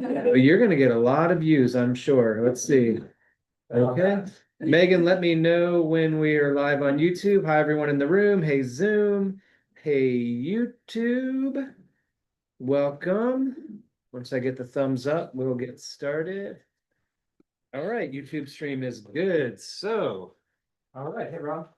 Well, you're gonna get a lot of views, I'm sure. Let's see. Okay. Megan, let me know when we are live on YouTube. Hi, everyone in the room. Hey, Zoom. Hey, YouTube. Welcome. Once I get the thumbs up, we'll get started. All right, YouTube stream is good. So, all right. Hey, Rob.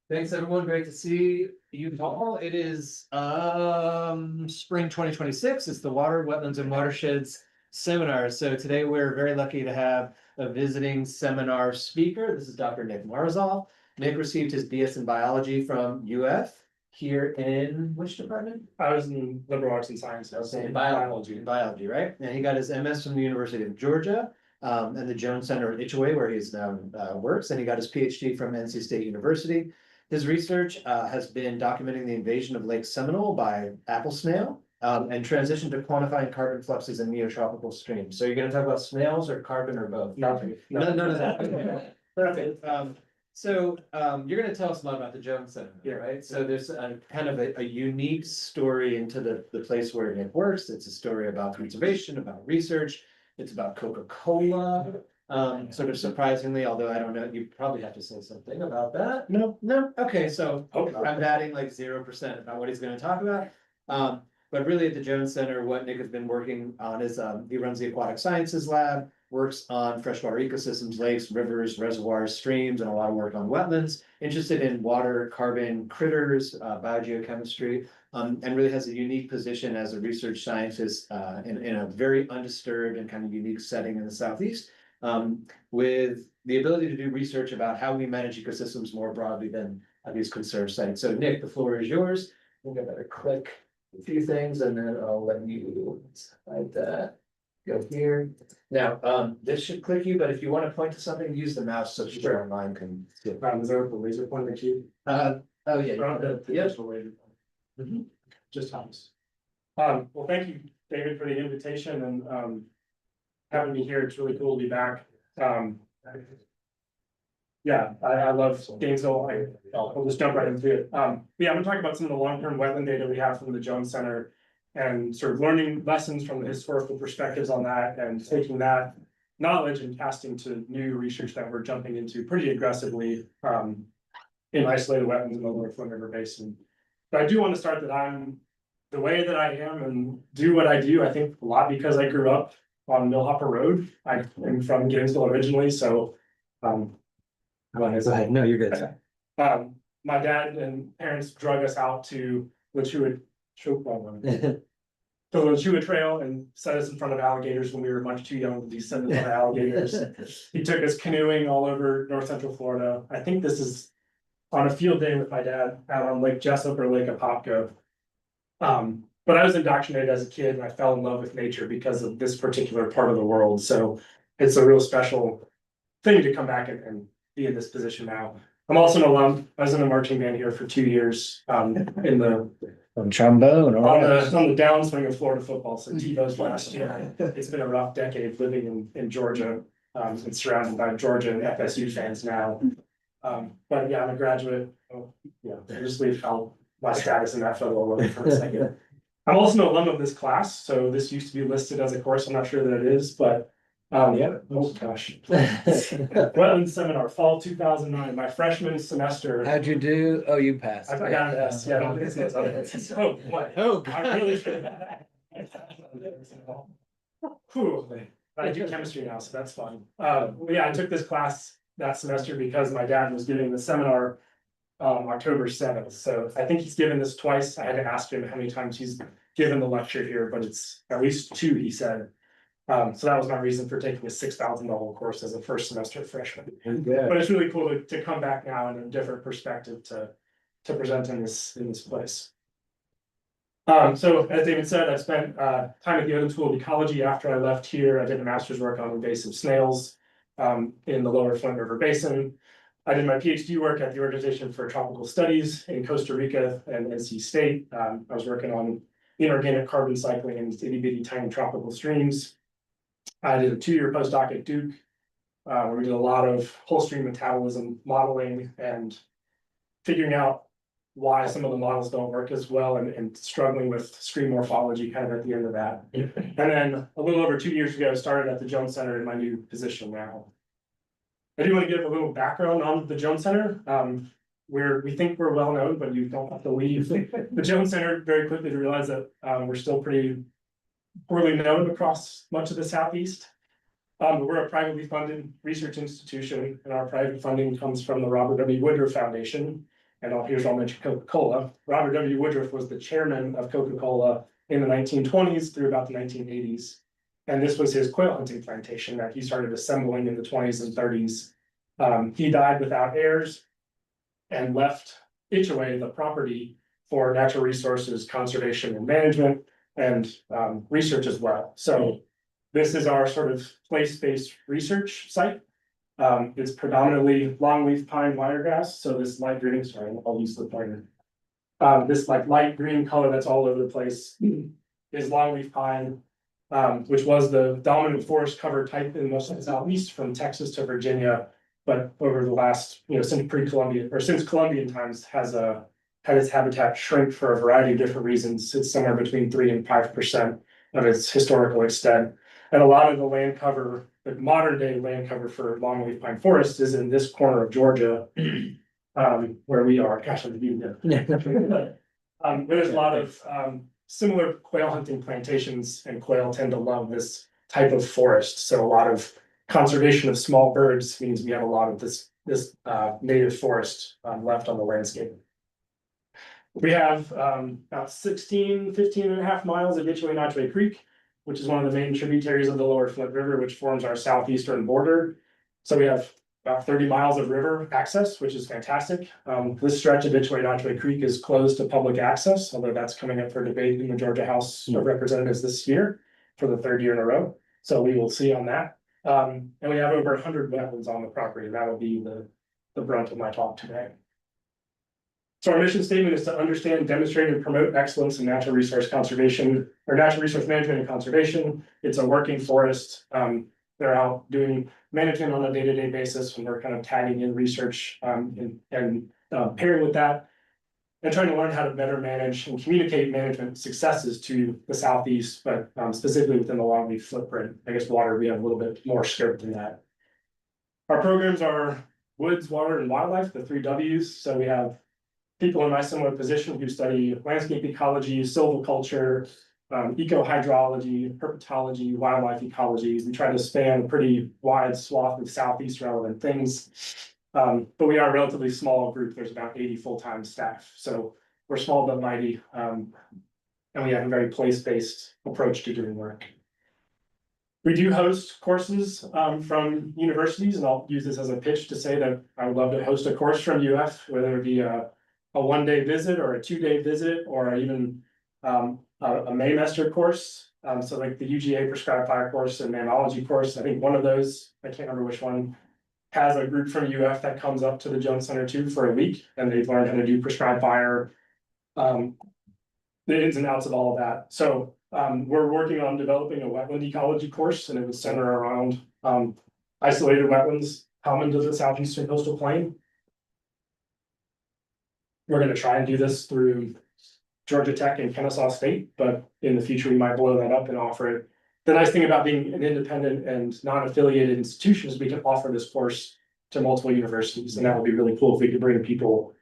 Thanks, everyone. Great to see you all. It is spring 2026. It's the Water, Wetlands, and Watersheds seminar. So today we're very lucky to have a visiting seminar speaker. This is Dr. Nick Marzal. Nick received his BS in biology from UF here in which department? I was in liberal arts and sciences. Okay, in biology. In biology, right? And he got his MS from the University of Georgia. And the Jones Center at Itchaway, where he's now works, and he got his PhD from NC State University. His research has been documenting the invasion of Lake Seminole by apple snail and transitioned to quantifying carbon fluxes in neotropical streams. So you're going to talk about snails or carbon or both? Nothing. None of that. Okay. Perfect. So you're going to tell us a lot about the Jones Center, right? So there's a kind of a unique story into the place where Nick works. It's a story about conservation, about research. It's about Coca-Cola. Sort of surprisingly, although I don't know, you probably have to say something about that. No. Okay, so I'm batting like 0% about what he's going to talk about. But really at the Jones Center, what Nick has been working on is he runs the Aquatic Sciences Lab, works on freshwater ecosystems, lakes, rivers, reservoirs, streams, and a lot of work on wetlands, interested in water, carbon, critters, biogeochemistry, and really has a unique position as a research scientist in a very undisturbed and kind of unique setting in the Southeast. With the ability to do research about how we manage ecosystems more broadly than these conserved sites. So Nick, the floor is yours. I think I better click a few things and then I'll let you slide that. Go here. Now, this should click you, but if you want to point to something, use the mouse so people online can see it. Is there a laser pointing at you? Oh yeah. Yes. Just Thomas. Well, thank you, David, for the invitation and having me here. It's really cool to be back. Yeah, I love Gainesville. I'll just jump right into it. Yeah, I'm gonna talk about some of the long-term wetland data we have from the Jones Center and sort of learning lessons from the historical perspectives on that and taking that knowledge and casting to new research that we're jumping into pretty aggressively in isolated wetlands in the lower Flint River Basin. But I do want to start that I'm the way that I am and do what I do, I think a lot because I grew up on Millhopper Road. I am from Gainesville originally, so Go ahead. No, you're good. My dad and parents drug us out to Lachua Trail and set us in front of alligators when we were much too young to be sent in front of alligators. He took us canoeing all over north central Florida. I think this is on a field day with my dad out on Lake Jessup or Lake Apopka. But I was indoctrinated as a kid and I fell in love with nature because of this particular part of the world. So it's a real special thing to come back and be in this position now. I'm also an alum. I was in a marching band here for 2 years in the on trombone on the downswing of Florida football. So TiVo's last year. It's been a rough decade living in Georgia and surrounded by Georgia and FSU fans now. But yeah, I'm a graduate. Yeah, just leave my status in that photo away for a second. I'm also an alum of this class, so this used to be listed as a course. I'm not sure that it is, but yeah. Oh gosh. Wetlands seminar, fall 2009, my freshman semester. How'd you do? Oh, you passed. I got an S. Yeah, I don't think it's S. Oh, what? Oh, I really should. I do chemistry now, so that's fun. Yeah, I took this class that semester because my dad was giving the seminar October 7th. So I think he's given this twice. I had to ask him how many times he's given the lecture here, but it's at least 2, he said. So that was my reason for taking a $6,000 course as a first semester freshman. But it's really cool to come back now in a different perspective to present in this place. So as David said, I spent time at the Odom School of Ecology after I left here. I did a master's work on invasive snails in the lower Flint River Basin. I did my PhD work at the Organization for Tropical Studies in Costa Rica and NC State. I was working on inorganic carbon cycling in itty bitty tiny tropical streams. I did a 2-year postdoc at Duke, where we did a lot of whole stream metabolism modeling and figuring out why some of the models don't work as well and struggling with stream morphology kind of at the end of that. And then a little over 2 years ago, I started at the Jones Center in my new position now. I do want to give a little background on the Jones Center. We think we're well known, but you don't have to leave the Jones Center very quickly to realize that we're still pretty poorly known across much of the Southeast. We're a privately funded research institution, and our private funding comes from the Robert W. Woodruff Foundation. And I'll mention Coca-Cola. Robert W. Woodruff was the chairman of Coca-Cola in the 1920s through about the 1980s. And this was his quail hunting plantation that he started assembling in the 20s and 30s. He died without heirs and left Itchaway the property for natural resources conservation and management and research as well. So this is our sort of place-based research site. It's predominantly longleaf pine wiregrass, so this light green, sorry, I'll use the pointer. This like light green color that's all over the place is longleaf pine, which was the dominant forest cover type in most of the Southeast from Texas to Virginia. But over the last, since pre-Columbian or since Columbian times has had its habitat shrink for a variety of different reasons. It's somewhere between 3 and 5% of its historical extent. And a lot of the land cover, the modern day land cover for longleaf pine forest is in this corner of Georgia, where we are. Gosh, I'm where there's a lot of similar quail hunting plantations, and quail tend to love this type of forest. So a lot of conservation of small birds means we have a lot of this native forest left on the landscape. We have about 15 and a half miles of Itchaway Creek, which is one of the main tributaries of the lower Flint River, which forms our southeastern border. So we have about 30 miles of river access, which is fantastic. This stretch of Itchaway Creek is closed to public access, although that's coming up for debate in the Georgia House of Representatives this year for the 3rd year in a row. So we will see on that. And we have over 100 wetlands on the property. That will be the brunt of my talk today. So our mission statement is to understand, demonstrate, and promote excellence in natural resource conservation or natural resource management and conservation. It's a working forest. They're out doing management on a day-to-day basis, and we're kind of tagging in research and pairing with that and trying to learn how to better manage and communicate management successes to the Southeast, but specifically within the longleaf footprint. I guess water, we have a little bit more scope than that. Our programs are woods, water, and wildlife, the 3 Ws. So we have people in my similar position who study landscape ecology, silviculture, eco-hydrology, herpetology, wildlife ecology. We try to span a pretty wide swath of Southeast relevant things. But we are a relatively small group. There's about 80 full-time staff. So we're small but mighty. And we have a very place-based approach to doing work. We do host courses from universities, and I'll use this as a pitch to say that I would love to host a course from UF, whether it be a 1-day visit or a 2-day visit, or even a Maymester course. So like the UGA prescribed fire course and mammalogy course. I think one of those, I can't remember which one, has a group from UF that comes up to the Jones Center too for a week, and they've learned how to do prescribed fire, the ins and outs of all of that. So we're working on developing a wetland ecology course, and it would center around isolated wetlands common to the southeastern coastal plain. We're going to try and do this through Georgia Tech and Kennesaw State, but in the future we might blow that up and offer it. The nice thing about being an independent and non-affiliated institution is we can offer this course to multiple universities, and that would be really cool if we could bring people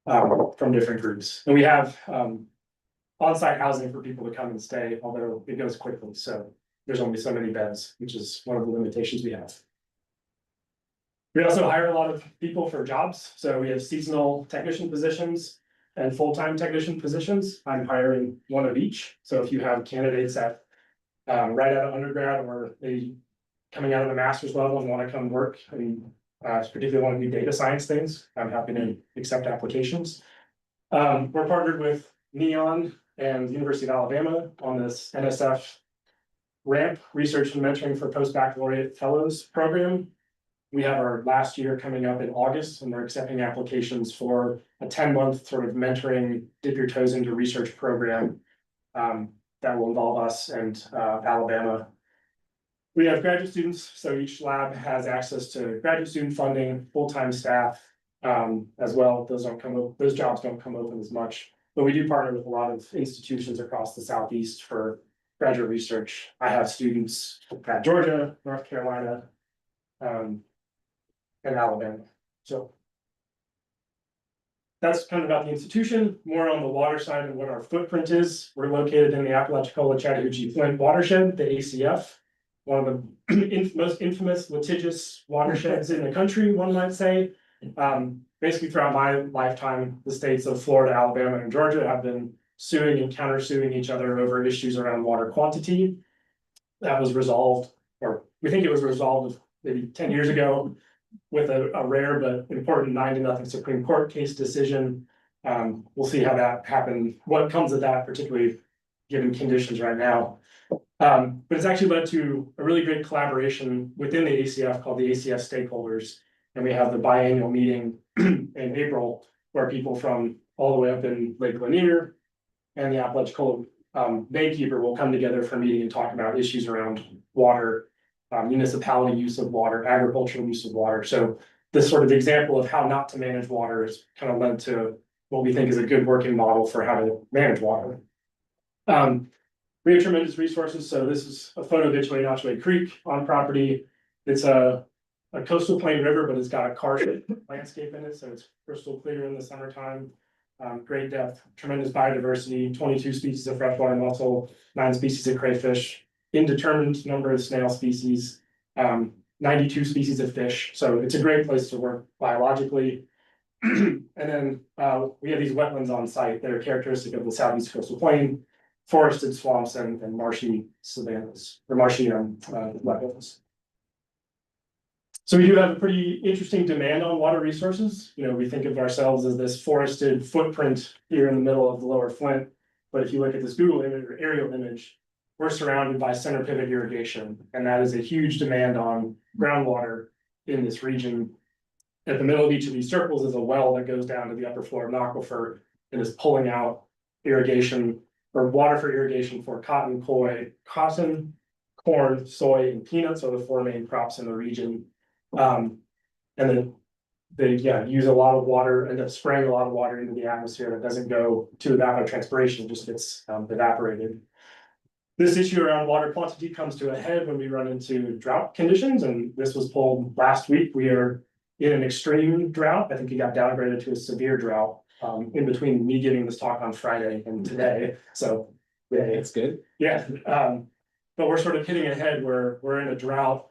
from different groups. And we have on-site housing for people to come and stay, although it goes quickly, so there's only so many beds, which is one of the limitations we have. We also hire a lot of people for jobs. So we have seasonal technician positions and full-time technician positions. I'm hiring one of each. So if you have candidates at right out of undergrad or they coming out of the master's level and want to come work, I mean, particularly want to do data science things, I'm happy to accept applications. We're partnered with Neon and the University of Alabama on this NSF RAMP Research and Mentoring for Post-Baccalaureate Fellows program. We have our last year coming up in August, and we're accepting applications for a 10-month sort of mentoring, dip your toes into research program that will involve us and Alabama. We have graduate students, so each lab has access to graduate student funding, full-time staff, as well. Those jobs don't come open as much. But we do partner with a lot of institutions across the Southeast for graduate research. I have students at Georgia, North Carolina, and Alabama. So that's kind of about the institution. More on the water side and what our footprint is. We're located in the Apalachicola Chattahoochee Flint watershed, the ACF, one of the most infamous litigious watersheds in the country, one might say. Basically throughout my lifetime, the states of Florida, Alabama, and Georgia have been suing and countersuing each other over issues around water quantity. That was resolved, or we think it was resolved maybe 10 years ago with a rare but important 9-0 Supreme Court case decision. We'll see how that happened, what comes of that, particularly given conditions right now. But it's actually led to a really great collaboration within the ACF called the ACF Stakeholders. And we have the biannual meeting in April where people from all the way up in Lake Lanier and the Apalachicola Baykeeper will come together for a meeting and talk about issues around water, municipality use of water, agricultural use of water. So this sort of example of how not to manage water is kind of led to what we think is a good working model for how to manage water. We have tremendous resources. So this is a photo of Itchway Creek on property. It's a coastal plain river, but it's got a karst landscape in it, so it's crystal clear in the summertime. Great depth, tremendous biodiversity, 22 species of freshwater mussel, 9 species of crayfish, indeterminate number of snail species, 92 species of fish. So it's a great place to work biologically. And then we have these wetlands on site that are characteristic of the southeast coastal plain, forested swamps and marshy savannas, or marshy wetlands. So we do have a pretty interesting demand on water resources. You know, we think of ourselves as this forested footprint here in the middle of the lower Flint. But if you look at this Google image or aerial image, we're surrounded by center pivot irrigation. And that is a huge demand on groundwater in this region. At the middle of each of these circles is a well that goes down to the upper floor of an aquifer and is pulling out irrigation or water for irrigation for cotton, corn, soy, and peanuts are the 4 main crops in the region. And then they use a lot of water, end up spraying a lot of water into the atmosphere that doesn't go to evapotranspiration, just gets evaporated. This issue around water quantity comes to a head when we run into drought conditions, and this was pulled last week. We are in an extreme drought. I think it got downgraded to a severe drought in between me giving this talk on Friday and today. So yeah, It's good. yeah. But we're sort of hitting a head where we're in a drought.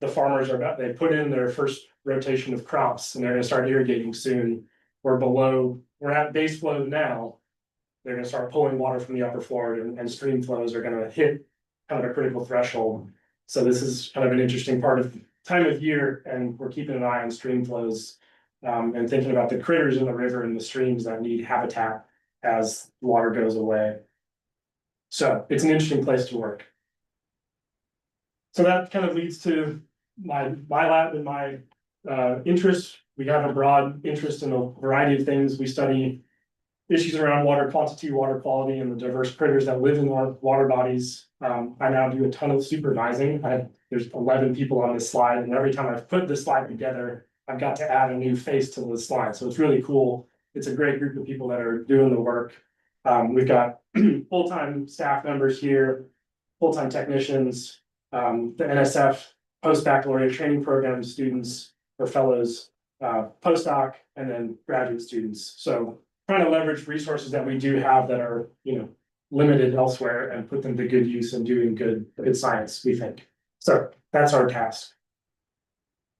The farmers they put in their first rotation of crops and they're gonna start irrigating soon. We're at base flow now. They're gonna start pulling water from the upper floor and stream flows are gonna hit kind of a critical threshold. So this is kind of an interesting part of time of year, and we're keeping an eye on stream flows and thinking about the critters in the river and the streams that need habitat as water goes away. So it's an interesting place to work. So that kind of leads to my lab and my interests. We have a broad interest in a variety of things. We study issues around water quantity, water quality, and the diverse critters that live in our water bodies. I now do a ton of supervising. There's 11 people on this slide, and every time I've put this slide together, I've got to add a new face to the slide. So it's really cool. It's a great group of people that are doing the work. We've got full-time staff members here, full-time technicians, the NSF post-baccalaureate training program students or fellows, postdoc, and then graduate students. So trying to leverage resources that we do have that are, limited elsewhere and put them to good use and doing good science, we think. So that's our task.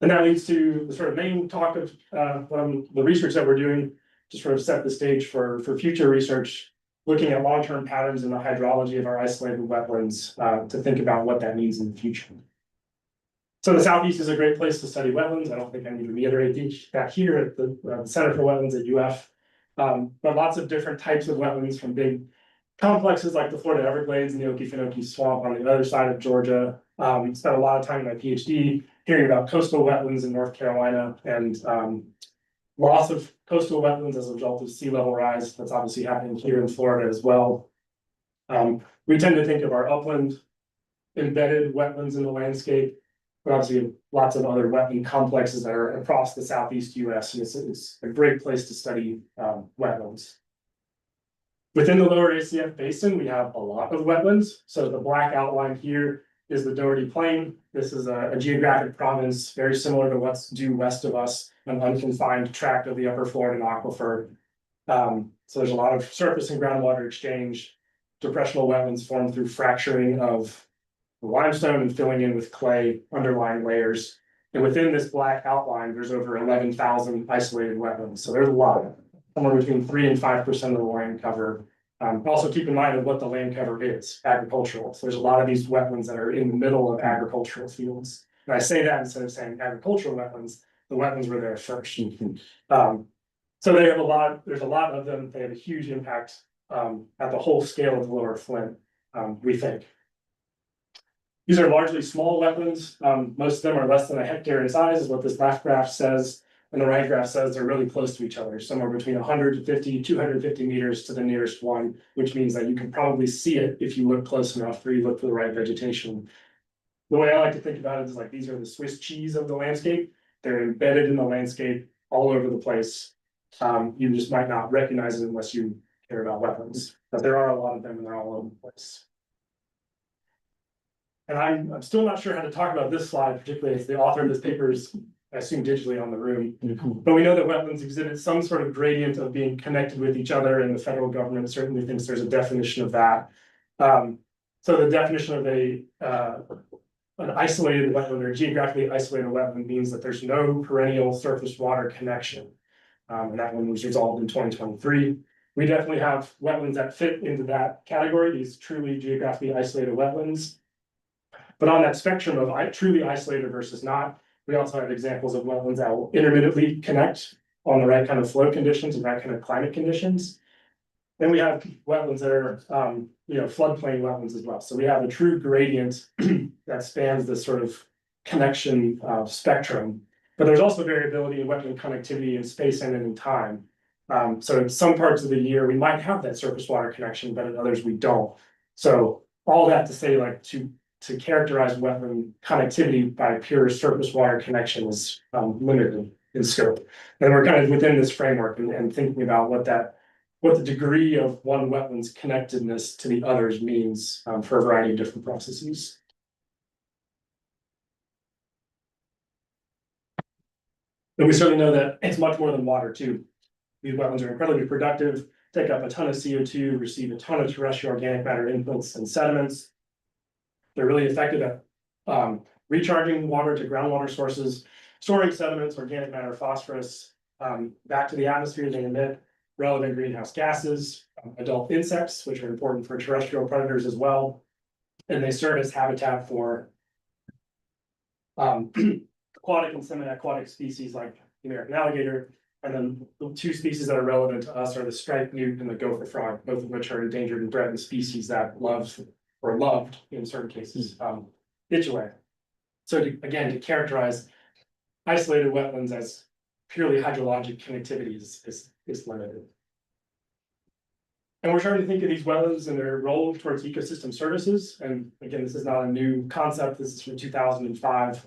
And that leads to the sort of main talk of the research that we're doing to sort of set the stage for future research, looking at long-term patterns in the hydrology of our isolated wetlands to think about what that means in the future. So the Southeast is a great place to study wetlands. I don't think I need to reiterate that here at the Center for Wetlands at UF. But lots of different types of wetlands, from big complexes like the Florida Everglades and the Okefenokee Swamp on the other side of Georgia. Spent a lot of time in my PhD hearing about coastal wetlands in North Carolina and loss of coastal wetlands as a result of sea level rise. That's obviously happening here in Florida as well. We tend to think of our upland embedded wetlands in the landscape but obviously lots of other wetland complexes that are across the southeast US, and it's a great place to study wetlands. Within the lower ACF basin, we have a lot of wetlands. So the black outline here is the Doherty Plain. This is a geographic province very similar to what's due west of us, an unconfined tract of the upper Florida aquifer. So there's a lot of surface and groundwater exchange. Depressional wetlands formed through fracturing of limestone and filling in with clay underlying layers. And within this black outline, there's over 11,000 isolated wetlands. So there's a lot, somewhere between 3 and 5% of the land cover. Also keep in mind of what the land cover is, agricultural. So there's a lot of these wetlands that are in the middle of agricultural fields. And I say that instead of saying agricultural wetlands, the wetlands were there first. So they have a lot, there's a lot of them. They have a huge impact at the whole scale of the lower Flint, we think. These are largely small wetlands. Most of them are less than a hectare in size, is what this left graph says. And the right graph says they're really close to each other, somewhere between 150, 250 meters to the nearest one, which means that you can probably see it if you look close enough or you look for the right vegetation. The way I like to think about it is like these are the Swiss cheese of the landscape. They're embedded in the landscape all over the place. You just might not recognize it unless you care about wetlands, but there are a lot of them and they're all over the place. And I'm still not sure how to talk about this slide, particularly as the author of this paper is, I assume, digitally on the room. But we know that wetlands exhibit some sort of gradient of being connected with each other, and the federal government certainly thinks there's a definition of that. So the definition of an isolated wetland or geographically isolated wetland means that there's no perennial surface water connection. And that one was resolved in 2023. We definitely have wetlands that fit into that category, these truly geographically isolated wetlands. But on that spectrum of truly isolated versus not, we also have examples of wetlands that will intermittently connect on the right kind of flow conditions and right kind of climate conditions. Then we have wetlands that are, floodplain wetlands as well. So we have a true gradient that spans this sort of connection spectrum. But there's also variability in wetland connectivity in space and in time. So in some parts of the year, we might have that surface water connection, but in others we don't. So all that to say, like to characterize wetland connectivity by pure surface water connection is limited in scope. And we're kind of within this framework and thinking about what the degree of one wetland's connectedness to the others means for a variety of different processes. And we certainly know that it's much more than water too. These wetlands are incredibly productive, take up a ton of CO2, receive a ton of terrestrial organic matter inputs and sediments. They're really effective at recharging water to groundwater sources, storing sediments, organic matter, phosphorus back to the atmosphere. They emit relevant greenhouse gases, adult insects, which are important for terrestrial predators as well. And they serve as habitat for aquatic and semi-aquatic species like the American alligator. And then the two species that are relevant to us are the striped newt and the gopher frog, both of which are endangered and threatened species that loved in certain cases ditch away. So again, to characterize isolated wetlands as purely hydrologic connectivity is limited. And we're trying to think of these wetlands and their role towards ecosystem services. And again, this is not a new concept. This is from 2005.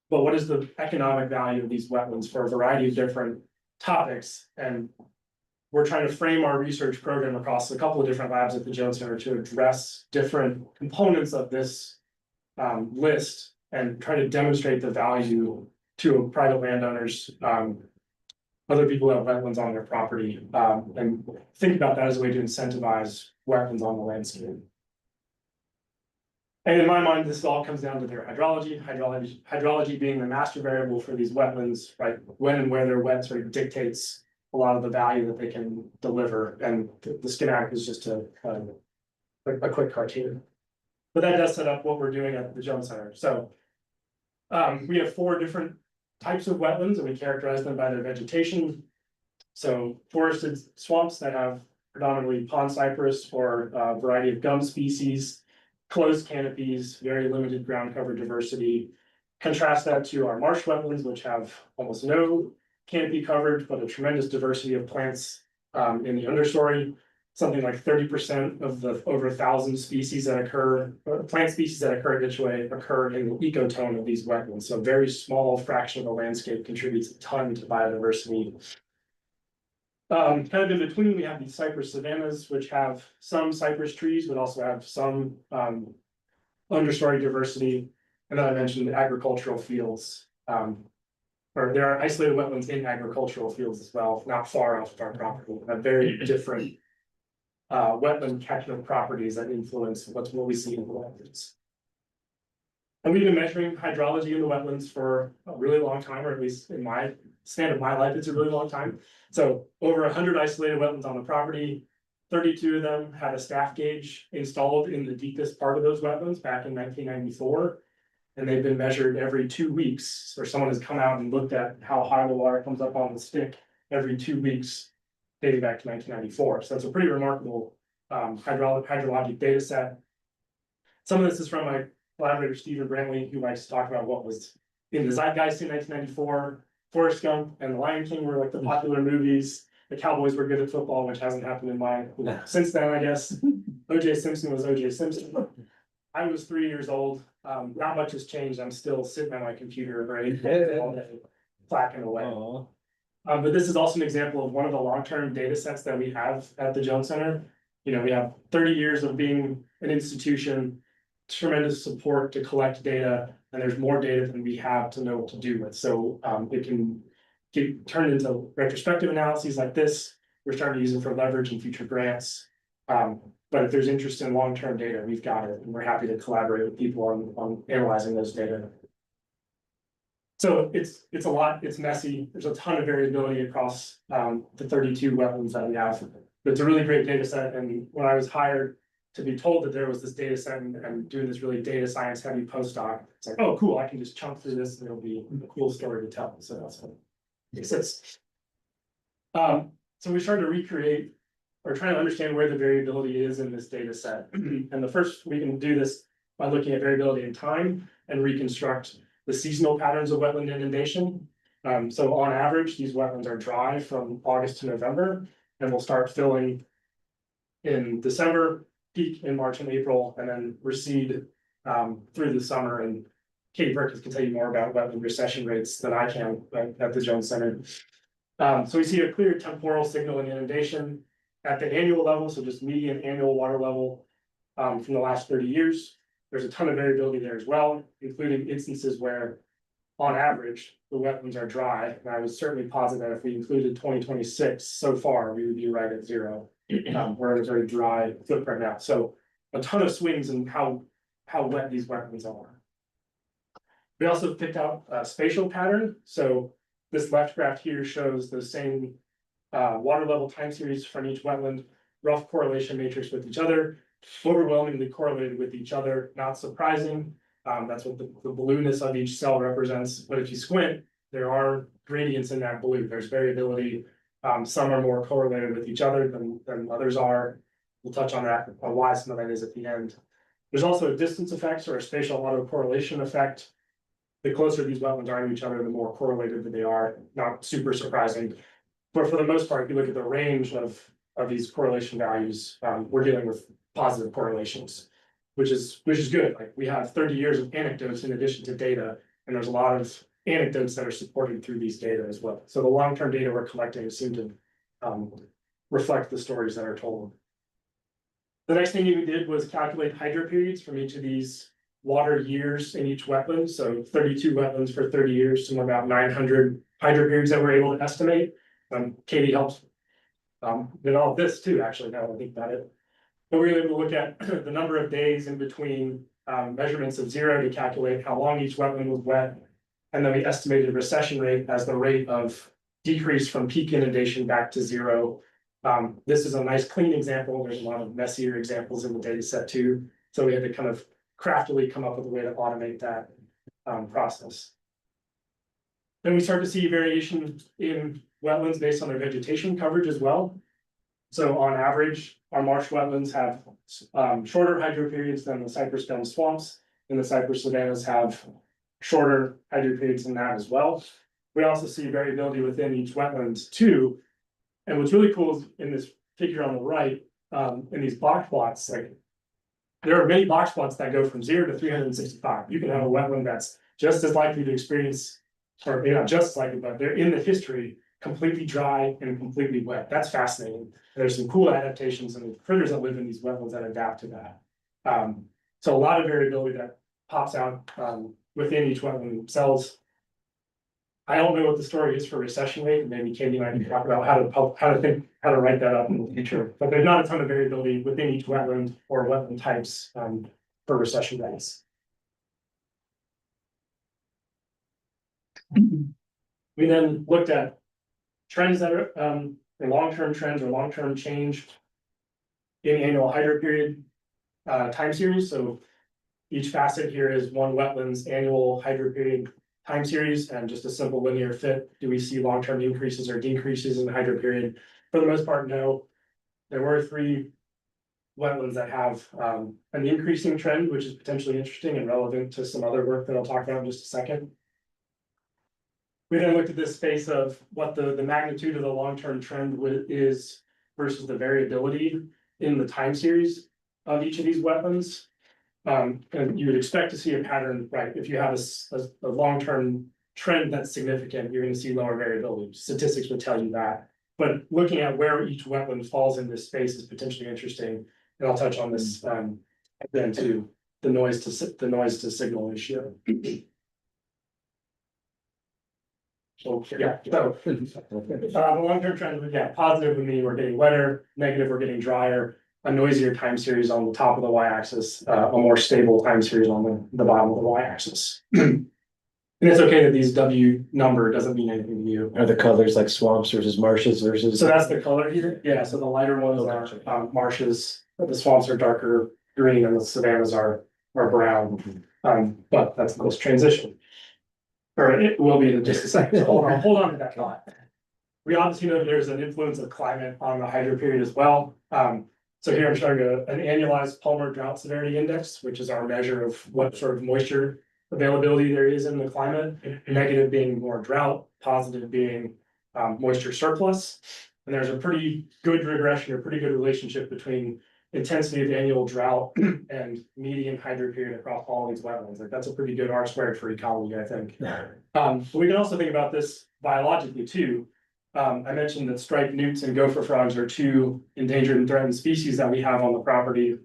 But what is the economic value of these wetlands for a variety of different topics? And we're trying to frame our research program across a couple of different labs at the Jones Center to address different components of this list and try to demonstrate the value to private landowners, other people who have wetlands on their property, and think about that as a way to incentivize wetlands on the landscape. And in my mind, this all comes down to their hydrology being the master variable for these wetlands, right? When and where they're wet sort of dictates a lot of the value that they can deliver. And the schematic is just a quick cartoon. But that does set up what we're doing at the Jones Center. So we have 4 different types of wetlands, and we characterize them by their vegetation. So forested swamps that have predominantly pond cypress or a variety of gum species, closed canopies, very limited ground cover diversity. Contrast that to our marsh wetlands, which have almost no canopy coverage, but a tremendous diversity of plants in the understory. something like 30% of the over 1,000 species that occur, plant species that occur this way occur in the ecotone of these wetlands. So a very small fraction of the landscape contributes a ton to biodiversity. Kind of in between, we have these cypress savannas, which have some cypress trees, but also have some understory diversity. And then I mentioned agricultural fields. Or there are isolated wetlands in agricultural fields as well, not far off of our property, have very different wetland catchment properties that influence what we see in the wetlands. And we've been measuring hydrology in the wetlands for a really long time, or at least in my span of my life, it's a really long time. So over 100 isolated wetlands on the property, 32 of them had a staff gauge installed in the deepest part of those wetlands back in 1994. And they've been measured every 2 weeks, or someone has come out and looked at how high the water comes up on the stick every 2 weeks, dating back to 1994. So it's a pretty remarkable hydrologic data set. Some of this is from my collaborator, Stephen Brantley, who likes to talk about what was in the zeitgeist in 1994. Forrest Gump and The Lion King were like the popular movies. The Cowboys were good at football, which hasn't happened in my since then, I guess. O.J. Simpson was O.J. Simpson. I was 3 years old. Not much has changed. I'm still sitting on my computer all day, clacking away. But this is also an example of one of the long-term data sets that we have at the Jones Center. You know, we have 30 years of being an institution, tremendous support to collect data, and there's more data than we have to know what to do with. So it can get turned into retrospective analyses like this. We're starting to use it for leverage in future grants. But if there's interest in long-term data, we've got it, and we're happy to collaborate with people on analyzing those data. So it's a lot, it's messy. There's a ton of variability across the 32 wetlands that we have. But it's a really great data set. And when I was hired to be told that there was this data set and doing this really data science heavy postdoc, it's like, oh, cool, I can just chunk through this and it'll be a cool story to tell. So that's what exists. So we started to recreate or trying to understand where the variability is in this data set. And the first, we can do this by looking at variability in time and reconstruct the seasonal patterns of wetland inundation. So on average, these wetlands are dry from August to November, and will start filling in December, peak in March and April, and then recede through the summer. And Katie Perkins can tell you more about wetland recession rates than I can at the Jones Center. So we see a clear temporal signal in inundation at the annual level, so just median annual water level from the last 30 years. There's a ton of variability there as well, including instances where, on average, the wetlands are dry. And I would certainly posit that if we included 2026 so far, we would be right at zero. We're in a very dry footprint now. So a ton of swings in how wet these wetlands are. We also picked out a spatial pattern. So this left graph here shows the same water level time series from each wetland, rough correlation matrix with each other, overwhelmingly correlated with each other, not surprising. That's what the blueness of each cell represents. But if you squint, there are gradients in that blue. There's variability. Some are more correlated with each other than others are. We'll touch on that, why some of that is at the end. There's also a distance effect or a spatial autocorrelation effect. The closer these wetlands are to each other, the more correlated that they are. Not super surprising. But for the most part, if you look at the range of these correlation values, we're dealing with positive correlations, which is good. Like we have 30 years of anecdotes in addition to data, and there's a lot of anecdotes that are supported through these data as well. So the long-term data we're collecting seem to reflect the stories that are told. The next thing we did was calculate hydro periods from each of these water years in each wetland. So 32 wetlands for 30 years, somewhere about 900 hydro periods that we're able to estimate. Katie helps with all of this too, actually, now that I think about it. But we were able to look at the number of days in between measurements of zero to calculate how long each wetland was wet. And then we estimated recession rate as the rate of decrease from peak inundation back to zero. This is a nice clean example. There's a lot of messier examples in the data set too. So we had to kind of craftily come up with a way to automate that process. Then we start to see variation in wetlands based on their vegetation coverage as well. So on average, our marsh wetlands have shorter hydro periods than the cypress gum swamps, and the cypress savannas have shorter hydro periods than that as well. We also see variability within each wetland too. And what's really cool is in this figure on the right, in these box plots, like. There are many box plots that go from 0 to 365. You can have a wetland that's just as likely to experience, or maybe not just as likely, but they're in the history completely dry and completely wet. That's fascinating. There's some cool adaptations and critters that live in these wetlands that adapt to that. So a lot of variability that pops out within each wetland themselves. I don't know what the story is for recession rate, and maybe Katie and I can talk about how to write that up in the future. But there's not a ton of variability within each wetland or wetland types for recession rates. We then looked at trends that are long-term trends or long-term change in annual hydro period time series. So each facet here is one wetland's annual hydro period time series and just a simple linear fit. Do we see long-term increases or decreases in the hydro period? For the most part, no. There were 3 wetlands that have an increasing trend, which is potentially interesting and relevant to some other work that I'll talk about in just a second. We then looked at this space of what the magnitude of the long-term trend is versus the variability in the time series of each of these wetlands. And you would expect to see a pattern, right? If you have a long-term trend that's significant, you're going to see lower variability. Statistics would tell you that. But looking at where each wetland falls in this space is potentially interesting. And I'll touch on this then too, the noise to signal ratio. So the long-term trend, yeah, positive would mean we're getting wetter, negative, we're getting drier. A noisier time series on the top of the y-axis, a more stable time series on the bottom of the y-axis. And it's okay that these W number doesn't mean anything to you. Are the colors like swamps versus marshes versus? So that's the color here. Yeah, so the lighter ones are marshes, the swamps are darker green, and the savannas are brown. But that's the close transition. Or it will be in just a second. So hold on to that thought. We obviously know there's an influence of climate on the hydro period as well. So here I'm showing an annualized Palmer Drought Severity Index, which is our measure of what sort of moisture availability there is in the climate. Negative being more drought, positive being moisture surplus. And there's a pretty good regression or pretty good relationship between intensity of annual drought and median hydro period across all these wetlands. Like that's a pretty good R-squared for ecology, I think. But we can also think about this biologically too. I mentioned that striped newts and gopher frogs are 2 endangered and threatened species that we have on the property.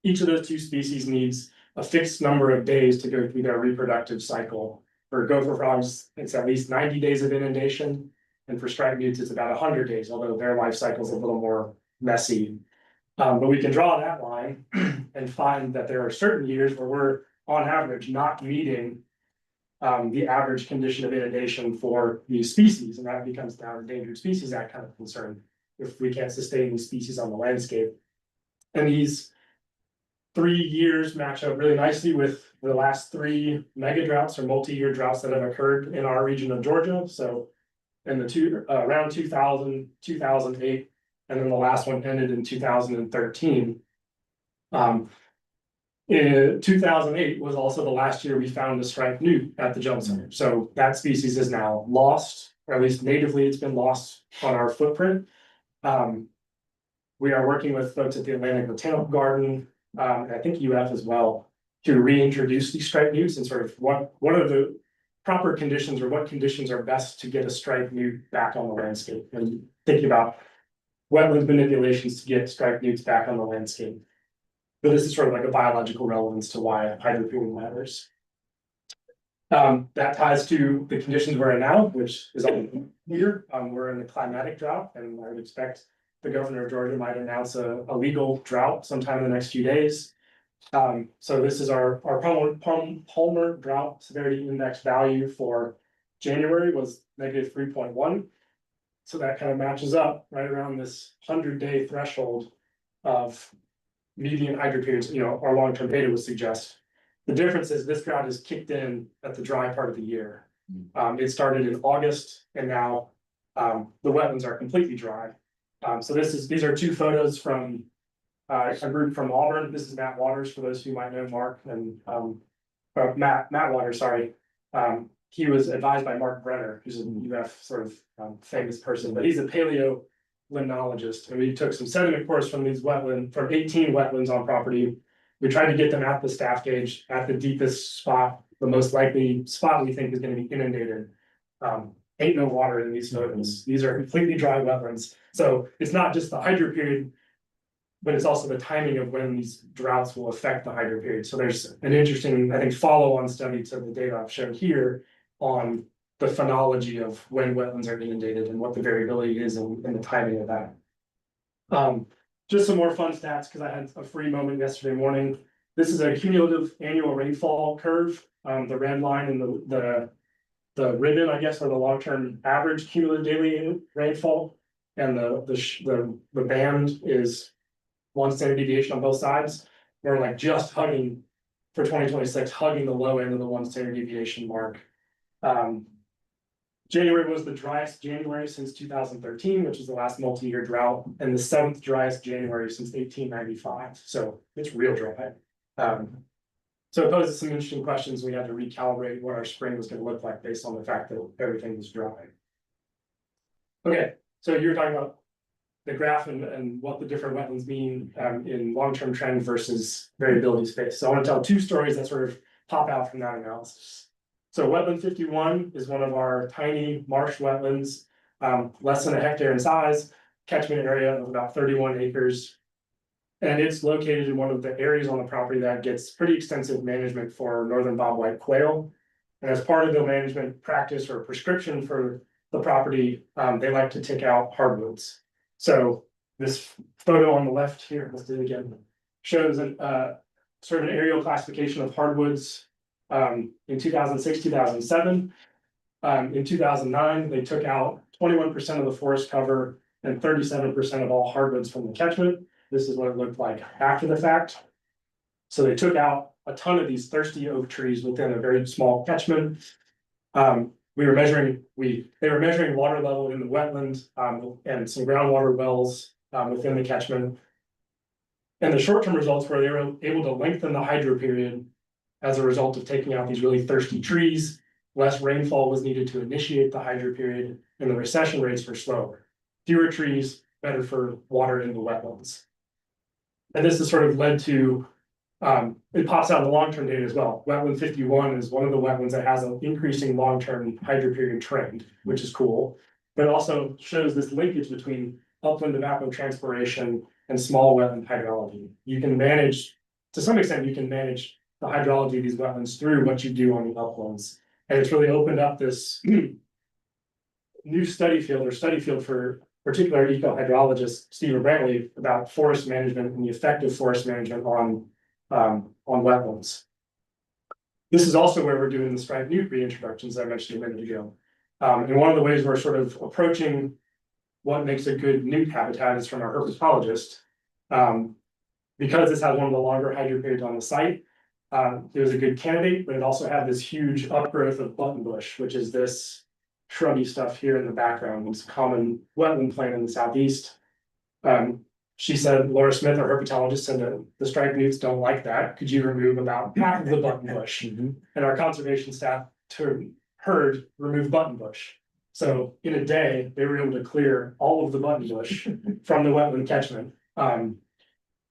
Each of those 2 species needs a fixed number of days to go through their reproductive cycle. For gopher frogs, it's at least 90 days of inundation, and for striped newts, it's about 100 days, although their life cycle is a little more messy. But we can draw that line and find that there are certain years where we're, on average, not meeting the average condition of inundation for these species, and that becomes now an Endangered Species Act kind of concern if we can't sustain these species on the landscape. And these 3 years match up really nicely with the last 3 mega droughts or multi-year droughts that have occurred in our region of Georgia. So in the around 2000, 2008, and then the last one ended in 2013. In 2008 was also the last year we found the striped newt at the jump center. So that species is now lost, or at least natively it's been lost on our footprint. We are working with folks at the Atlantic Botanical Garden, and I think UF as well, to reintroduce these striped newts and sort of what are the proper conditions or what conditions are best to get a striped newt back on the landscape, and thinking about wetland manipulations to get striped newts back on the landscape. But this is sort of like a biological relevance to why hydro period matters. That ties to the conditions we're in now, which is here. We're in a climatic drought, and I would expect the governor of Georgia might announce a legal drought sometime in the next few days. So this is our Palmer Drought Severity Index value for January was -3.1. So that kind of matches up right around this 100-day threshold of median hydro periods, our long-term data would suggest. The difference is this drought is kicked in at the dry part of the year. It started in August, and now the wetlands are completely dry. So these are 2 photos from a group from Auburn. This is Matt Waters, for those who might know Mark, and Matt Waters, sorry. He was advised by Mark Brenner, who's a UF sort of famous person, but he's a limnologist, and we took some sediment cores from these from 18 wetlands on property. We tried to get them at the staff gauge, at the deepest spot, the most likely spot we think is gonna be inundated. Ain't no water in these photos. These are completely dry wetlands. So it's not just the hydro period, but it's also the timing of when these droughts will affect the hydro period. So there's an interesting, I think, follow-on study to the data I've shown here on the phenology of when wetlands are inundated and what the variability is in the timing of that. Just some more fun stats, because I had a free moment yesterday morning. This is a cumulative annual rainfall curve. The red line and the ribbon, I guess, are the long-term average cumulative daily rainfall. And the band is 1 standard deviation on both sides. We're like just hugging for 2026, hugging the low end of the 1 standard deviation mark. January was the driest January since 2013, which is the last multi-year drought, and the 7th driest January since 1895. So it's real dry. So it poses some interesting questions. We had to recalibrate what our spring was going to look like based on the fact that everything was dry. Okay, so you were talking about the graph and what the different wetlands mean in long-term trend versus variability space. So I want to tell 2 stories that sort of pop out from that analysis. So wetland 51 is one of our tiny marsh wetlands, less than a hectare in size, catchment area of about 31 acres. And it's located in one of the areas on the property that gets pretty extensive management for northern bobwhite quail. And as part of the management practice or prescription for the property, they like to take out hardwoods. So this photo on the left here, let's do it again, shows sort of an aerial classification of hardwoods in 2006, 2007. In 2009, they took out 21% of the forest cover and 37% of all hardwoods from the catchment. This is what it looked like after the fact. So they took out a ton of these thirsty oak trees within a very small catchment. They were measuring water level in the wetland and some groundwater wells within the catchment. And the short-term results were they were able to lengthen the hydro period as a result of taking out these really thirsty trees. Less rainfall was needed to initiate the hydro period, and the recession rates were slower. Fewer trees, better for water in the wetlands. And this has sort of led to, it pops out in the long-term data as well. Wetland 51 is one of the wetlands that has an increasing long-term hydro period trend, which is cool. But it also shows this linkage between upland evapotranspiration and small wetland hydrology. You can manage, to some extent, you can manage the hydrology of these wetlands through what you do on the uplands. And it's really opened up this new study field for particular eco-hydrologist Stephen Brantley about forest management and the effect of forest management on wetlands. This is also where we're doing the striped newt reintroductions I mentioned a minute ago. And one of the ways we're sort of approaching what makes a good newt habitat is from our herpetologist. Because this has one of the longer hydro periods on the site, it was a good candidate, but it also had this huge upgrowth of buttonbush, which is this shrubby stuff here in the background. It's a common wetland plant in the southeast. She said, Laura Smith, our herpetologist, said that the striped newts don't like that. Could you remove about half of the buttonbush? And our conservation staff heard remove buttonbush. So in a day, they were able to clear all of the buttonbush from the wetland catchment.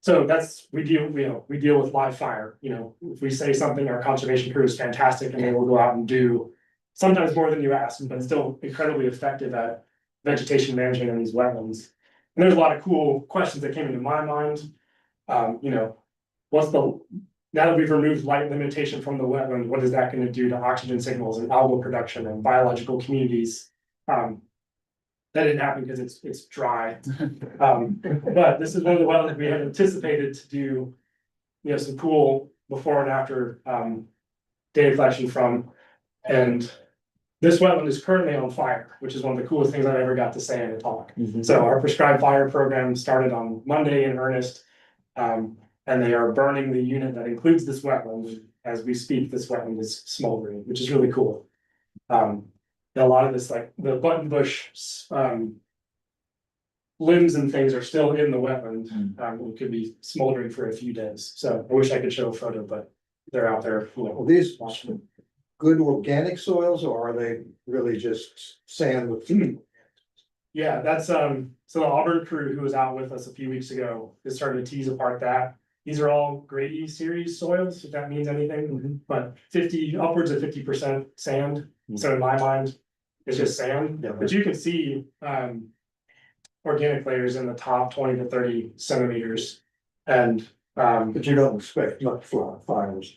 So that's, we deal with live fire. You know, if we say something, our conservation crew is fantastic and they will go out and do sometimes more than you ask, but still incredibly effective at vegetation management in these wetlands. And there's a lot of cool questions that came into my mind. You know, now that we've removed light limitation from the wetland, what is that going to do to oxygen signals and algal production and biological communities? That didn't happen because it's dry. But this is one of the wetlands we had anticipated to do, you know, some cool before and after data collection from. And this wetland is currently on fire, which is one of the coolest things I ever got to say in a talk. So our prescribed fire program started on Monday in earnest. And they are burning the unit that includes this wetland. As we speak, this wetland is smoldering, which is really cool. A lot of this, like the buttonbush limbs and things are still in the wetland. It could be smoldering for a few days. So I wish I could show a photo, but they're out there. You know, Are these good organic soils, or are they really just sand with? Yeah, that's, so the Auburn crew who was out with us a few weeks ago is starting to tease apart that. These are all Grady series soils, if that means anything, but 50, upwards of 50% sand. So in my mind, it's just sand, Yeah. but you can see, organic layers in the top 20 to 30 centimeters. And, But you don't expect much fires.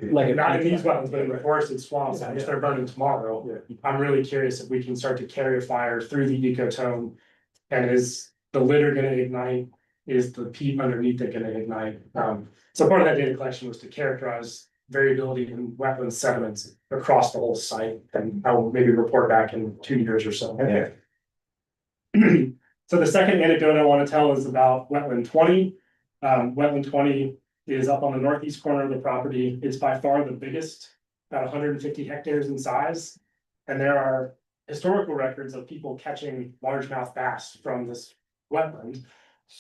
Like, not in these wetlands, but in the forested swamps, Yeah, which yeah. they're burning tomorrow. Yeah. I'm really curious if we can start to carry a fire through the ecotone. And is the litter gonna ignite? Is the peat underneath it gonna ignite? So part of that data collection was to characterize variability in wetland sediments across the whole site. And I will maybe report back in 2 years or so. Okay. So the second anecdote I want to tell is about wetland 20. Wetland 20 is up on the northeast corner of the property. It's by far the biggest, about 150 hectares in size. And there are historical records of people catching largemouth bass from this wetland.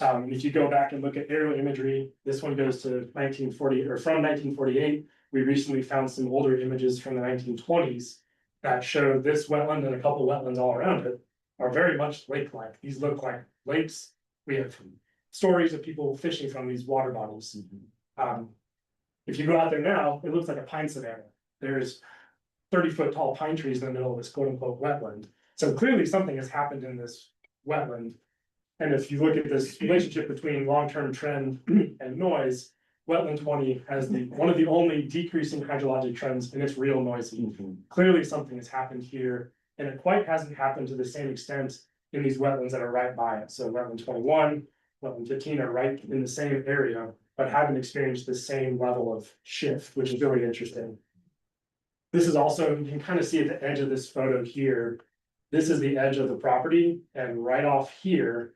If you go back and look at aerial imagery, this one goes to 1940 or from 1948. We recently found some older images from the 1920s that show this wetland and a couple wetlands all around it are very much lake-like. These look like lakes. We have stories of people fishing from these water bodies. If you go out there now, it looks like a pine savanna. There's 30-foot tall pine trees in the middle of this quote-unquote wetland. So clearly something has happened in this wetland. And if you look at this relationship between long-term trend and noise, wetland 20 has one of the only decreasing hydrologic trends, and it's real noisy. Clearly something has happened here, and it quite hasn't happened to the same extent in these wetlands that are right by it. So wetland 21, wetland 15 are right in the same area, but haven't experienced the same level of shift, which is really interesting. This is also, you can kind of see at the edge of this photo here, this is the edge of the property, and right off here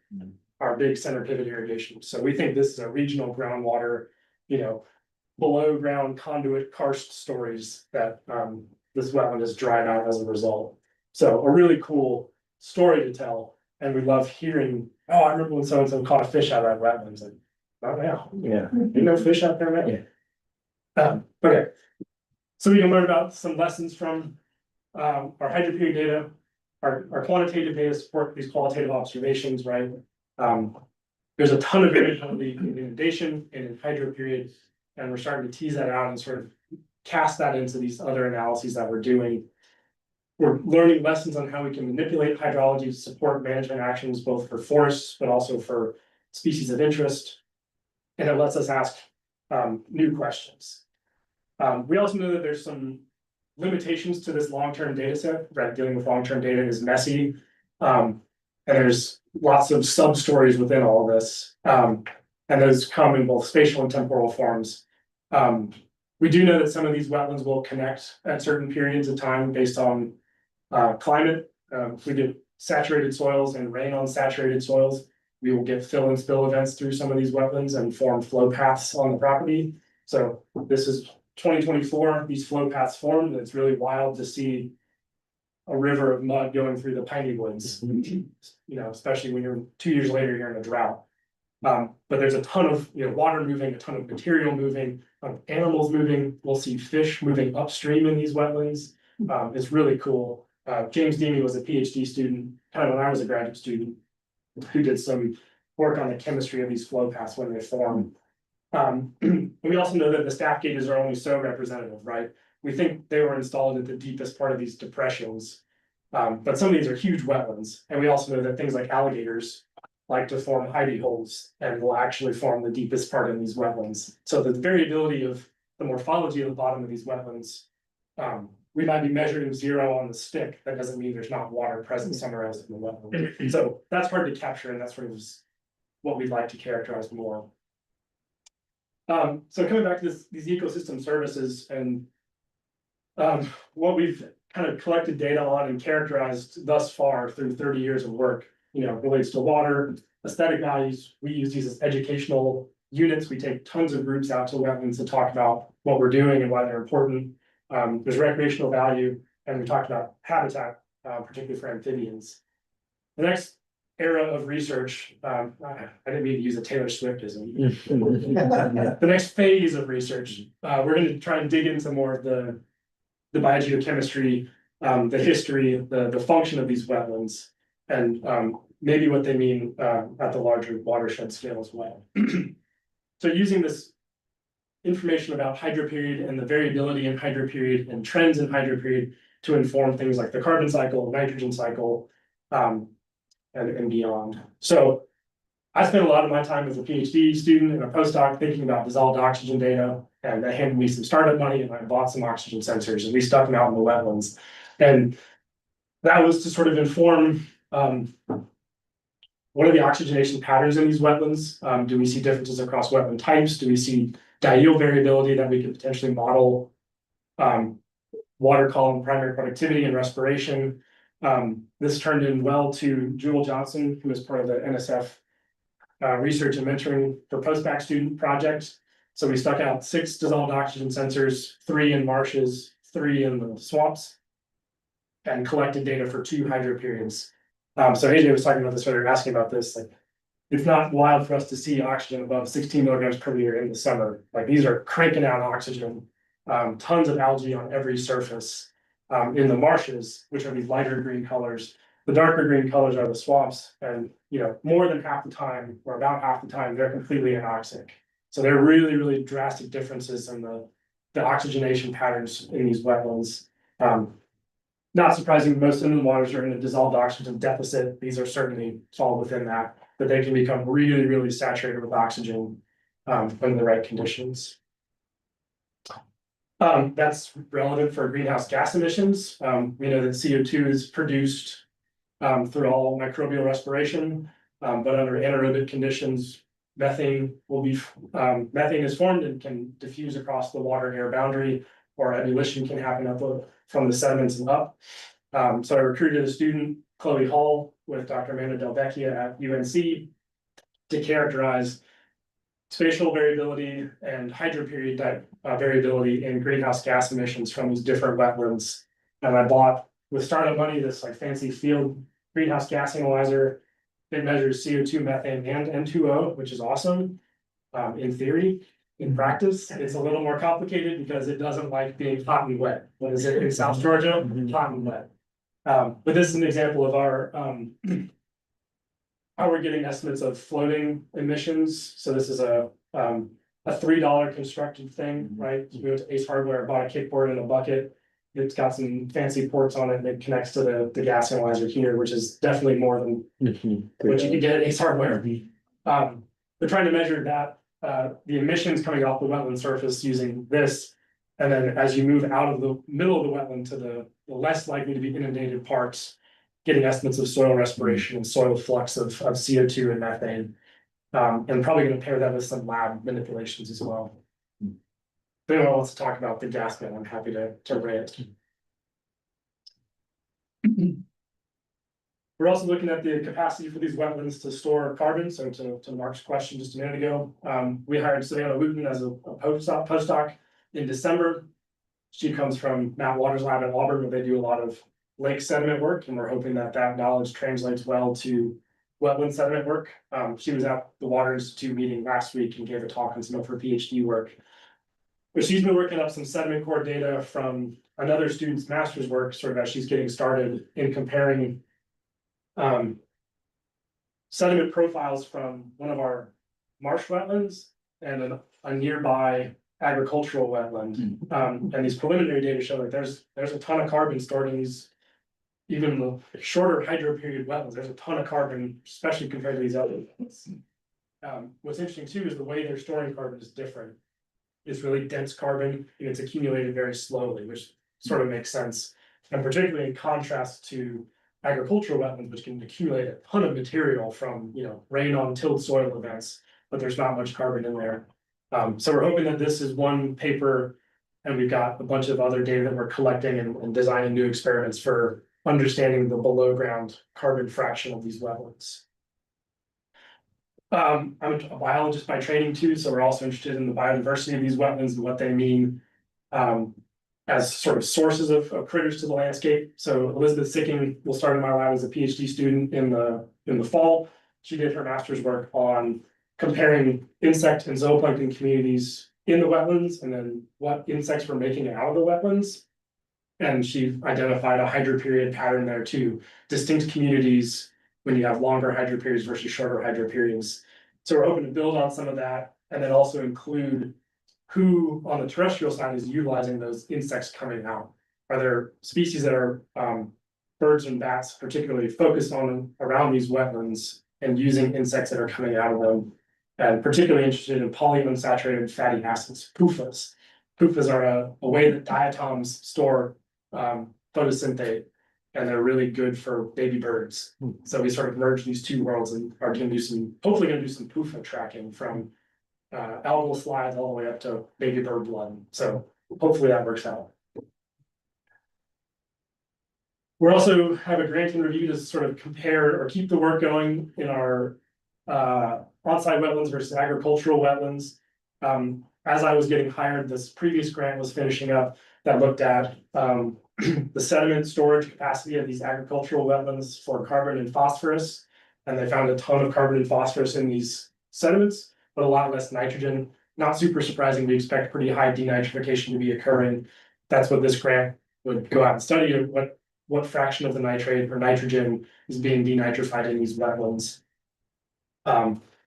are big center pivot irrigation. So we think this is a regional groundwater, below ground conduit karst stories that this wetland has dried out as a result. So a really cool story to tell, and we love hearing, oh, I remember when so-and-so caught a fish out of that wetlands, and oh yeah, you know fish out there, man. Yeah. Okay. So we can learn about some lessons from our hydroperiod data, our quantitative data support these qualitative observations, right? There's a ton of variability in inundation and in hydroperiod, and we're starting to tease that out and sort of cast that into these other analyses that we're doing. We're learning lessons on how we can manipulate hydrology to support management actions, both for forests, but also for species of interest. And it lets us ask new questions. We also know that there's some limitations to this long-term data set, right? Dealing with long-term data is messy. And there's lots of sub-stories within all this. And those come in both spatial and temporal forms. We do know that some of these wetlands will connect at certain periods of time based on climate. If we get saturated soils and rain on saturated soils, we will get fill and spill events through some of these wetlands and form flow paths on the property. So this is 2024, these flow paths formed, and it's really wild to see a river of mud going through the piney woods, especially when you're 2 years later, you're in a drought. But there's a ton of water moving, a ton of material moving, animals moving. We'll see fish moving upstream in these wetlands. It's really cool. James Deemy was a PhD student, kind of when I was a graduate student, who did some work on the chemistry of these flow paths when they form. We also know that the staff gauges are only so representative, right? We think they were installed at the deepest part of these depressions. But some of these are huge wetlands. And we also know that things like alligators like to form hidey holes and will actually form the deepest part in these wetlands. So the variability of the morphology of the bottom of these wetlands, we might be measuring zero on the stick. That doesn't mean there's not water present somewhere else in the wetland. So that's hard to capture, and that's sort of what we'd like to characterize more. So coming back to these ecosystem services and what we've kind of collected data on and characterized thus far through 30 years of work, relates to water, aesthetic values. We use these as educational units. We take tons of groups out to wetlands to talk about what we're doing and why they're important. There's recreational value, and we talked about habitat, particularly for amphibians. The next era of research, I didn't mean to use a Taylor Swiftism. The next phase of research, we're going to try and dig into more of the biogeochemistry, the history, the function of these wetlands. and maybe what they mean at the larger watershed scale as well. So using this information about hydroperiod and the variability in hydroperiod and trends in hydroperiod to inform things like the carbon cycle, nitrogen cycle, and beyond. So I spent a lot of my time as a PhD student and a postdoc thinking about dissolved oxygen data, and they handed me some startup money and I bought some oxygen sensors and we stuck them out in the wetlands. And that was to sort of inform what are the oxygenation patterns in these wetlands? Do we see differences across wetland types? Do we see diel variability that we could potentially model water column primary productivity and respiration? This turned in well to Jewel Johnson, who is part of the NSF research and mentoring for postbac student projects. So we stuck out 6 dissolved oxygen sensors, 3 in marshes, 3 in the swamps, and collected data for 2 hydroperiods. So AJ was talking about this earlier, asking about this, like, it's not wild for us to see oxygen above 16 milligrams per liter in the summer. Like, these are cranking out oxygen, tons of algae on every surface. In the marshes, which are these lighter green colors, the darker green colors are the swamps, and more than half the time, or about half the time, they're completely anoxic. So there are really, really drastic differences in the oxygenation patterns in these wetlands. Not surprising, most inland waters are in a dissolved oxygen deficit. These are certainly fall within that, but they can become really, really saturated with oxygen under the right conditions. That's relevant for greenhouse gas emissions. We know that CO2 is produced through all microbial respiration, but under anaerobic conditions, methane is formed and can diffuse across the water-air boundary, or ebullition can happen from the sediments and up. So I recruited a student, Chloe Hall, with Dr. Amanda Del Vecchia at UNC to characterize spatial variability and hydroperiod type variability in greenhouse gas emissions from these different wetlands. And I bought, with startup money, this like fancy field greenhouse gas analyzer. It measures CO2, methane, and N2O, which is awesome in theory. In practice, it's a little more complicated because it doesn't like being hot and wet. What is it in South Georgia? Hot and wet. But this is an example of our how we're getting estimates of floating emissions. So this is a $3 constructed thing, right? So we went to Ace Hardware, bought a kickboard and a bucket. It's got some fancy ports on it, and it connects to the gas analyzer here, which is definitely more than what you can get at Ace Hardware. They're trying to measure that the emissions coming off the wetland surface using this, and then as you move out of the middle of the wetland to the less likely to be inundated parts, getting estimates of soil respiration and soil flux of CO2 and methane, and probably going to pair that with some lab manipulations as well. If anyone wants to talk about the gas bin, I'm happy to rant. We're also looking at the capacity for these wetlands to store carbon. So to Mark's question just a minute ago, we hired Savannah Wooten as a postdoc in December. She comes from Matt Waters' lab at Auburn, where they do a lot of lake sediment work, and we're hoping that knowledge translates well to wetland sediment work. She was at the Water Institute meeting last week and gave a talk on some of her PhD work. But she's been working up some sediment core data from another student's master's work, sort of as she's getting started in comparing sediment profiles from one of our marsh wetlands and a nearby agricultural wetland. And these preliminary data show that there's a ton of carbon stored in these, even the shorter hydroperiod wetlands. There's a ton of carbon, especially compared to these other wetlands. What's interesting too is the way they're storing carbon is different. It's really dense carbon and it's accumulated very slowly, which sort of makes sense. And particularly in contrast to agricultural wetlands, which can accumulate a ton of material from rain on tilled soil events, but there's not much carbon in there. So we're hoping that this is one paper, and we've got a bunch of other data that we're collecting and designing new experiments for understanding the below ground carbon fraction of these wetlands. I'm a biologist by training too, so we're also interested in the biodiversity of these wetlands and what they mean as sort of sources of critters to the landscape. So Elizabeth Sicking will start in my lab as a PhD student in the fall. She did her master's work on comparing insect and zooplankton communities in the wetlands and then what insects were making out of the wetlands. And she identified a hydroperiod pattern there too, distinct communities when you have longer hydro periods versus shorter hydro periods. So we're hoping to build on some of that and then also include who on the terrestrial side is utilizing those insects coming out. Are there species that are birds and bats particularly focused on around these wetlands and using insects that are coming out of them? And particularly interested in polyunsaturated fatty acids, PUFAs. PUFAs are a way that diatoms store photosynthate, and they're really good for baby birds. So we sort of merge these two worlds and are going to do some, hopefully going to do some PUFA tracking from algal slides all the way up to baby bird blood. So hopefully that works out. We also have a grant and review to sort of compare or keep the work going in our on-site wetlands versus agricultural wetlands. As I was getting hired, this previous grant was finishing up that looked at the sediment storage capacity of these agricultural wetlands for carbon and phosphorus. And they found a ton of carbon and phosphorus in these sediments, but a lot less nitrogen. Not super surprising, we expect pretty high denitrification to be occurring. That's what this grant would go out and study, what fraction of the nitrate or nitrogen is being denitrified in these wetlands.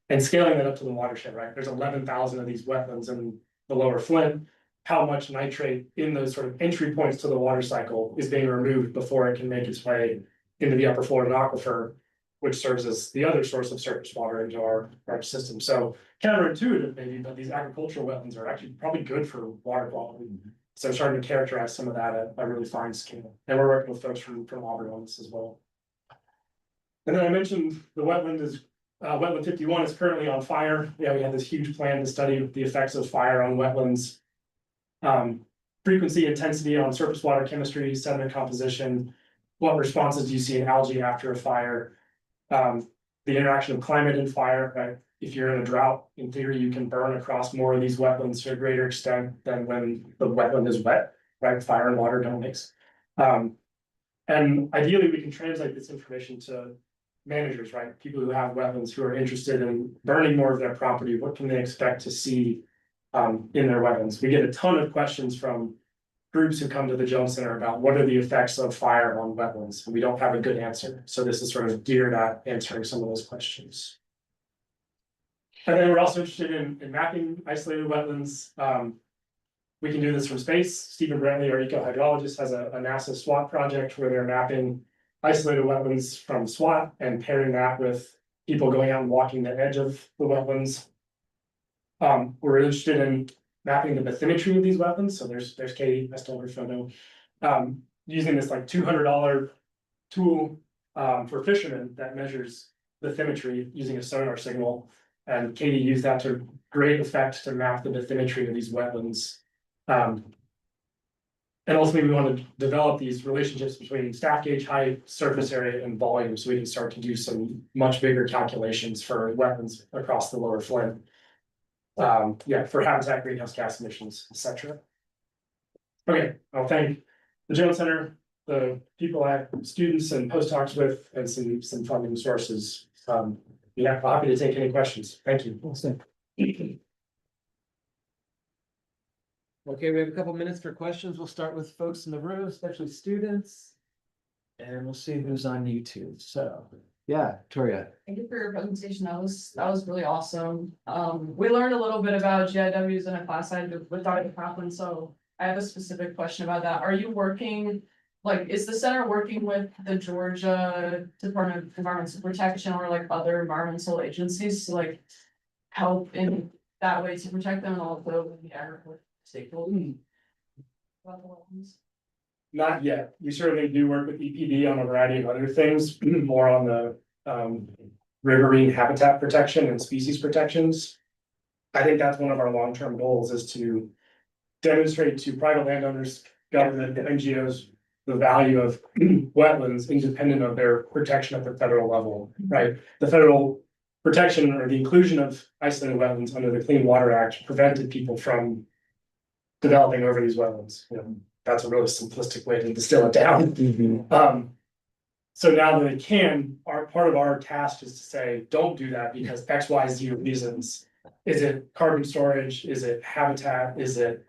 And scaling that up to the watershed, right? There's 11,000 of these wetlands in the lower Flint. How much nitrate in those sort of entry points to the water cycle is being removed before it can make its way into the upper Florida aquifer, which serves as the other source of surface water into our system. So counterintuitive maybe, but these agricultural wetlands are actually probably good for water quality. So starting to characterize some of that at a really fine scale. And we're working with folks from Auburn on this as well. And then I mentioned the wetland is Wetland 51 is currently on fire. Yeah, we had this huge plan to study the effects of fire on wetlands. Frequency, intensity on surface water chemistry, sediment composition. What responses do you see in algae after a fire? The interaction of climate and fire, right? If you're in a drought, in theory, you can burn across more of these wetlands to a greater extent than when the wetland is wet, right? Fire and water don't mix. And ideally, we can translate this information to managers, right? People who have wetlands who are interested in burning more of their property. What can they expect to see in their wetlands? We get a ton of questions from groups who come to the Jones Center about what are the effects of fire on wetlands, and we don't have a good answer. So this is sort of geared at answering some of those questions. And then we're also interested in mapping isolated wetlands. We can do this from space. Stephen Brantley, our eco-hydrologist, has a NASA SWAT project where they're mapping isolated wetlands from SWAT and pairing that with people going out and walking the edge of the wetlands. We're interested in mapping the bathymetry of these wetlands. So there's Katie, I stole her photo. Using this like $200 tool for fishermen that measures bathymetry using a sonar signal. And Katie used that to great effect to map the bathymetry of these wetlands. And ultimately, we want to develop these relationships between staff gauge height, surface area, and volume, so we can start to do some much bigger calculations for wetlands across the lower Flint. Yeah, for habitat, greenhouse gas emissions, etc. Okay, I'll thank the Jones Center, the people I have students and postdocs with, and some funding sources. Yeah, I'm happy to take any questions. Thank you. Okay, we have a couple minutes for questions. We'll start with folks in the room, especially students. And we'll see who's on YouTube. So, yeah, Victoria. Thank you for your presentation. That was really awesome. We learned a little bit about GIWs in a class I did with Dr. Kaplan. So I have a specific question about that. Are you working, like, is the center working with the Georgia Department of Environmental Protection or like other environmental agencies to like help in that way to protect them and also with the agricultural stakeholders? About the wetlands? Not yet. We certainly do work with EPD on a variety of other things, more on the riverine habitat protection and species protections. I think that's one of our long-term goals, is to demonstrate to private landowners, government, and NGOs the value of wetlands independent of their protection at the federal level, right? The federal protection or the inclusion of isolated wetlands under the Clean Water Act prevented people from developing over these wetlands. You know, that's a really simplistic way to distill it down. So now that they can, part of our task is to say, don't do that because X, Y, Z reasons. Is it carbon storage? Is it habitat? Is it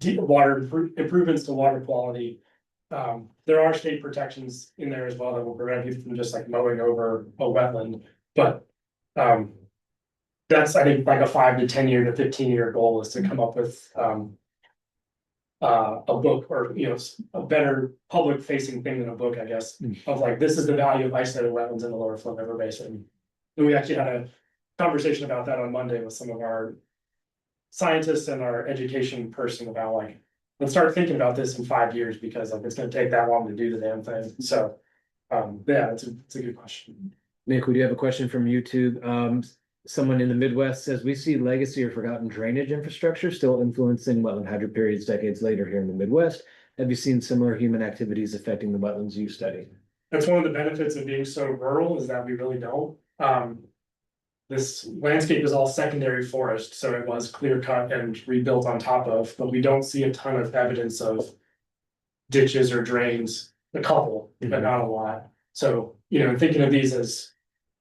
deep water improvements to water quality? There are state protections in there as well that will prevent you from just like mowing over a wetland, but. That's, I think, like a 5 to 10 year to 15-year goal is to come up with, a book or, a better public facing thing than a book, I guess, of like, this is the value of isolated wetlands in the lower Flint River Basin. And we actually had a conversation about that on Monday with some of our scientists and our education person about like, let's start thinking about this in 5 years because like, it's gonna take that long to do the damn thing. So, yeah, it's a good question. Nick, we do have a question from YouTube. Someone in the Midwest says, we see legacy or forgotten drainage infrastructure still influencing wetland hydro periods decades later here in the Midwest. Have you seen similar human activities affecting the wetlands you study? That's one of the benefits of being so rural is that we really don't. This landscape is all secondary forest, so it was clear cut and rebuilt on top of, but we don't see a ton of evidence of ditches or drains, a couple, but not a lot. So, thinking of these as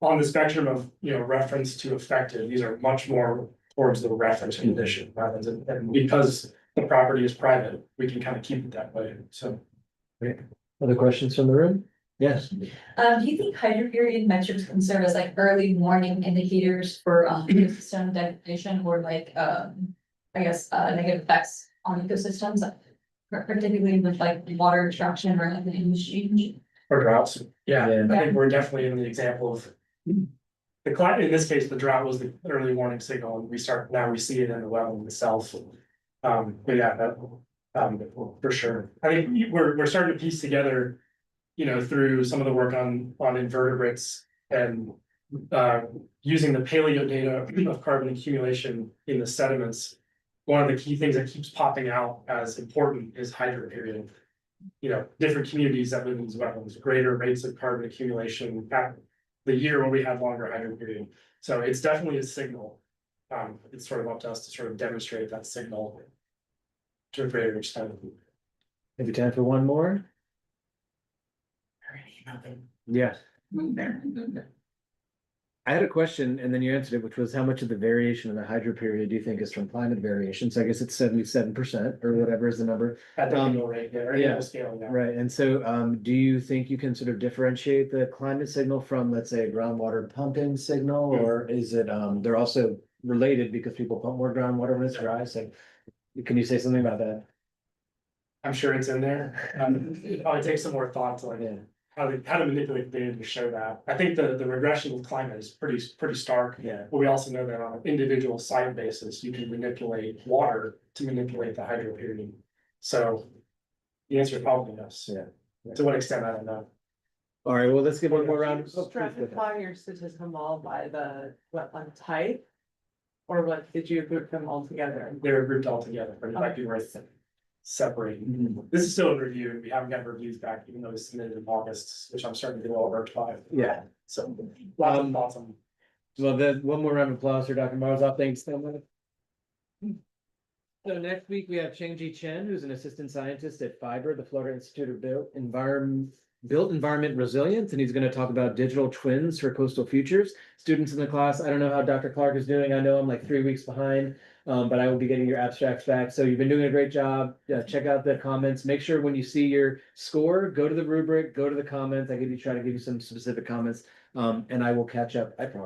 on the spectrum of, reference to affected, these are much more towards the reference condition rather than, and because the property is private, we can kind of keep it that way, so. Great. Other questions from the room? Yes. Do you think hydro period metrics can serve as like early warning indicators for ecosystem degradation or like negative effects on ecosystems? Particularly with like water extraction or like the industry? Or droughts, yeah, Yeah. I think we're definitely in the example of. The climate, in this case, the drought was the early warning signal, and now we see it in the wetland itself. But yeah, for sure, I think we're starting to piece together. Through some of the work on invertebrates and using the paleo data of carbon accumulation in the sediments. One of the key things that keeps popping out as important is hydro period. Different communities that live in these wetlands, greater rates of carbon accumulation at the year when we have longer hydro period. So it's definitely a signal. It's sort of up to us to sort of demonstrate that signal to a greater extent. Maybe time for one more? Yeah. I had a question and then you answered it, which was how much of the variation in the hydro period do you think is from climate variation? So I guess it's 77% or whatever is the number. At the annual rate, yeah. Scale, yeah. Right, and so do you think you can sort of differentiate the climate signal from, let's say, a groundwater pumping signal? Or is it, they're also related because people pump more groundwater when it's dry? So can you say something about that? I'm sure it's in there. It probably takes some more thought to like how to manipulate the data to show that. I think the regression of climate is pretty stark. Yeah. But we also know that on an individual site basis, you can manipulate water to manipulate the hydro period. So the answer is probably yes. Yeah. To what extent, I don't know. All right, well, let's give one more round. Oh, please go ahead. Stratify your statistical model by the wetland type? Or what, did you group them all together? They were grouped all together, but it might be worth separating. This is still in review. We haven't gotten reviews back, even though it's submitted in August, which I'm starting to get all worked by. Yeah. So lots of thoughts on. Well, then one more round of applause for Dr. Marzov. Thanks so much. So next week we have Chengji Chen, who's an assistant scientist at FIBER, the Florida Institute of Built Environment Resilience, and he's going to talk about digital twins for coastal futures. Students in the class, I don't know how Dr. Clark is doing. I know I'm like 3 weeks behind, but I will be getting your abstracts back. So you've been doing a great job. Check out the comments. Make sure when you see your score, go to the rubric, go to the comments. Try to give you some specific comments, and I will catch up, I promise.